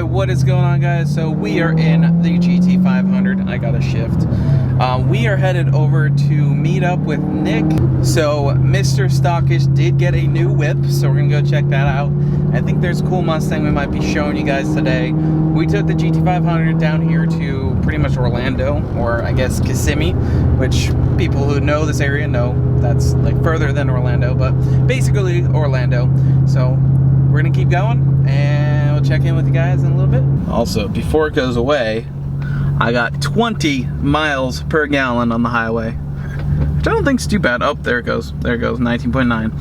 What is going on, guys? So we are in the GT500. I got a shift. We are headed over to meet up with Nick. So Mr. Stockish did get a new whip, so we're gonna go check that out. I think there's a cool Mustang we might be showing you guys today. We took the GT500 down here to pretty much Orlando, or I guess Kissimmee, which people who know this area know that's like further than Orlando, but basically Orlando. So we're gonna keep going and we'll check in with you guys in a little bit. Also, before it goes away, I got 20 miles per gallon on the highway, which I don't think is too bad. Oh, there it goes. There it goes, 19.9.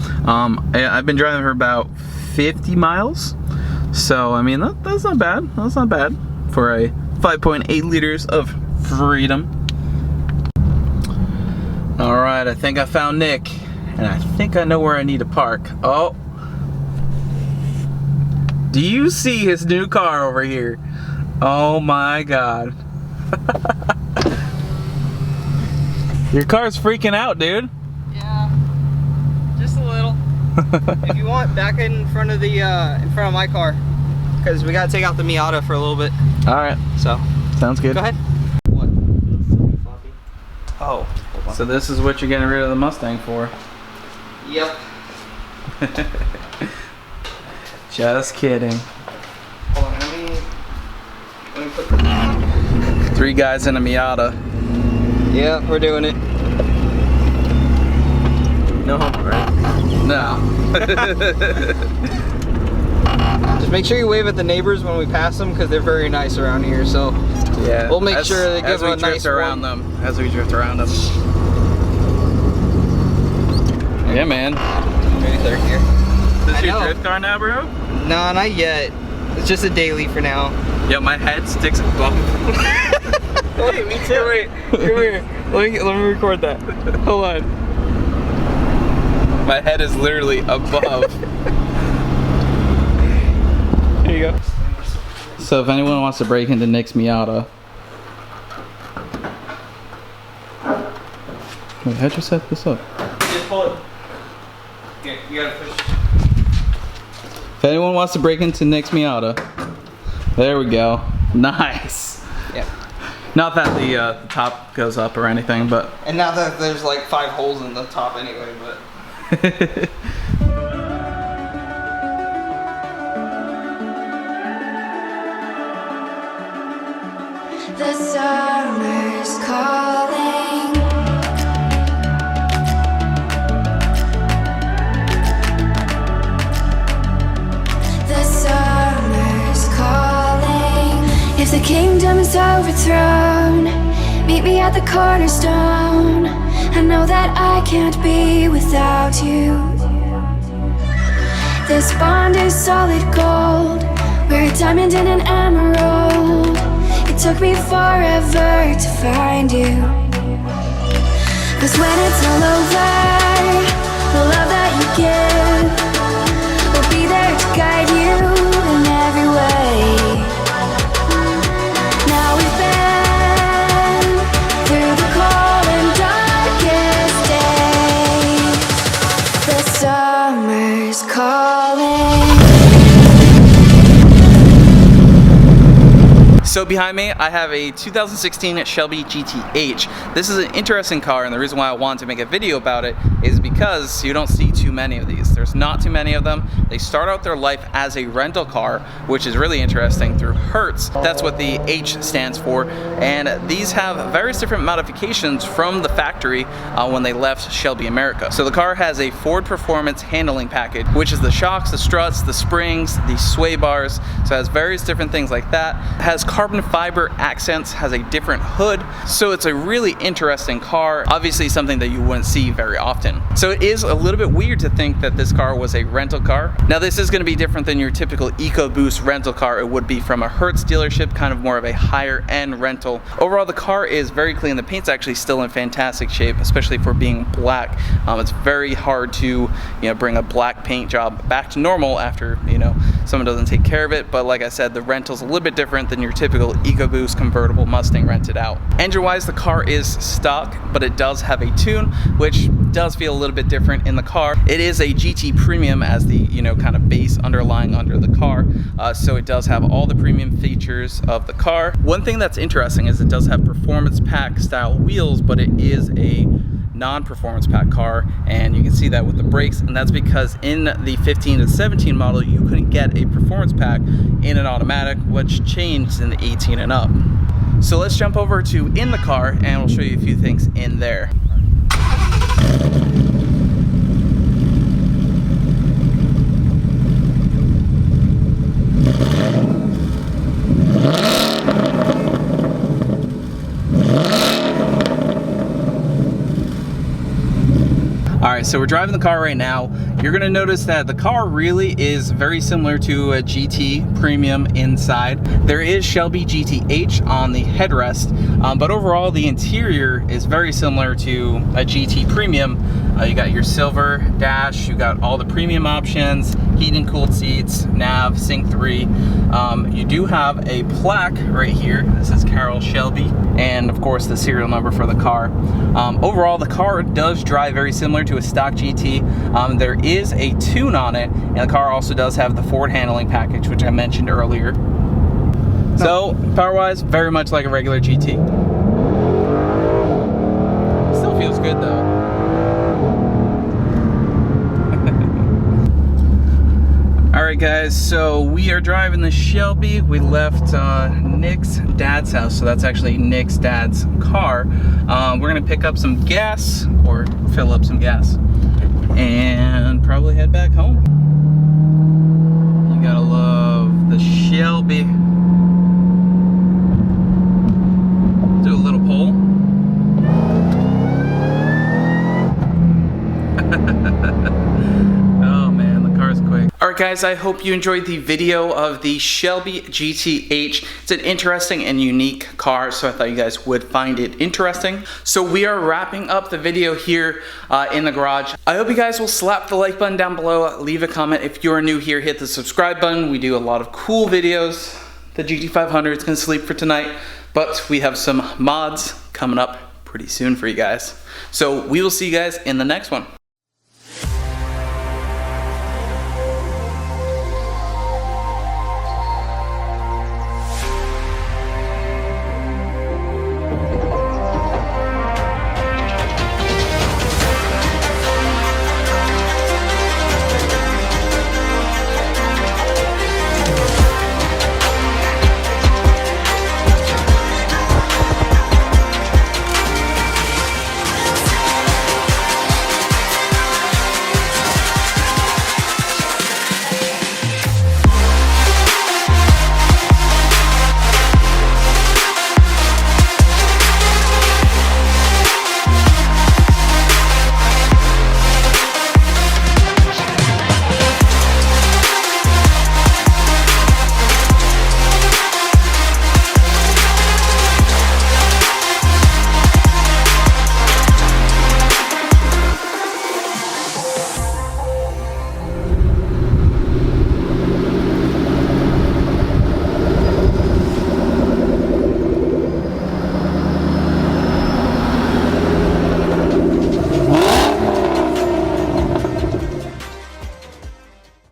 I've been driving for about 50 miles. So, I mean, that's not bad. That's not bad for a 5.8 liters of freedom. All right, I think I found Nick, and I think I know where I need to park. Oh. Do you see his new car over here? Oh my God. Your car's freaking out, dude. Yeah, just a little. If you want, back in front of my car, because we gotta take out the Miata for a little bit. All right. So sounds good. Go ahead. What? Oh. So this is what you're getting rid of the Mustang for? Yep. Just kidding. Hold on, let me put the... 3 guys in a Miata. Yeah, we're doing it. No hump, right? No. Just make sure you wave at the neighbors when we pass them, because they're very nice around here. So yeah, we'll make sure they give them a nice around them. As we drift around them. Yeah, man. Maybe third gear. Is this your drift car now, bro? No, not yet. It's just a daily for now. Yo, my head sticks above. Hey, me too. Wait, come here. Let me record that. Hold on. My head is literally above. Here you go. So if anyone wants to break into Nick's Miata. Wait, how'd you set this up? Just pull it. Here, you gotta push. If anyone wants to break into Nick's Miata, there we go. Nice. Yeah. Not that the top goes up or anything, but. And now that there's like 5 holes in the top anyway, but. The summer's calling. The summer's calling. If the kingdom is overthrown, meet me at the cornerstone. I know that I can't be without you. This bond is solid gold. We're a diamond and an emerald. It took me forever to find you. 'Cause when it's all over, the love that you give will be there to guide you in every way. Now we've been through the cold and darkest days. The summer's calling. So behind me, I have a 2016 Shelby GT-H. This is an interesting car, and the reason why I wanted to make a video about it is because you don't see too many of these. There's not too many of them. They start out their life as a rental car, which is really interesting, through Hertz. That's what the H stands for. And these have various different modifications from the factory when they left Shelby America. So the car has a Ford Performance handling package, which is the shocks, the struts, the springs, the sway bars. So it has various different things like that. It has carbon fiber accents, has a different hood. So it's a really interesting car. Obviously something that you wouldn't see very often. So it is a little bit weird to think that this car was a rental car. Now this is going to be different than your typical EcoBoost rental car. It would be from a Hertz dealership, kind of more of a higher end rental. Overall, the car is very clean. The paint's actually still in fantastic shape, especially for being black. It's very hard to, bring a black paint job back to normal after, someone doesn't take care of it. But like I said, the rental's a little bit different than your typical EcoBoost convertible Mustang rented out. Engine-wise, the car is stock, but it does have a tune, which does feel a little bit different in the car. It is a GT Premium as the, you know, kind of base underlying under the car. So it does have all the premium features of the car. One thing that's interesting is it does have performance pack style wheels, but it is a non-performance pack car, and you can see that with the brakes, and that's because in the 15 to 17 model you couldn't get a performance pack in an automatic, which changed in the 18 and up. So let's jump over to in the car and we'll show you a few things in there. Alright, so we're driving the car right now. You're going to notice that the car really is very similar to a GT Premium inside. There is Shelby GT-H on the headrest, but overall the interior is very similar to a GT Premium. You got your silver dash, you got all the premium options, heated and cooled seats, nav, Sync 3. You do have a plaque right here. This is Carroll Shelby, and of course the serial number for the car. Overall, the car does drive very similar to a stock GT. There is a tune on it, and the car also does have the forward handling package, which I mentioned earlier. So, power-wise, very much like a regular GT. Still feels good though. Alright guys, so we are driving the Shelby. We left Nick's dad's house, so that's actually Nick's dad's car. We're gonna pick up some gas, or fill up some gas, and probably head back home. You gotta love the Shelby. Do a little pull. Oh man, the car's quick. Alright guys, I hope you enjoyed the video of the Shelby GTH. It's an interesting and unique car, so I thought you guys would find it interesting. So we are wrapping up the video here in the garage. I hope you guys will slap the like button down below, leave a comment. If you're new here, hit the subscribe button. We do a lot of cool videos. The GT500 is gonna sleep for tonight, but we have some mods coming up pretty soon for you guys. So we will see you guys in the next one.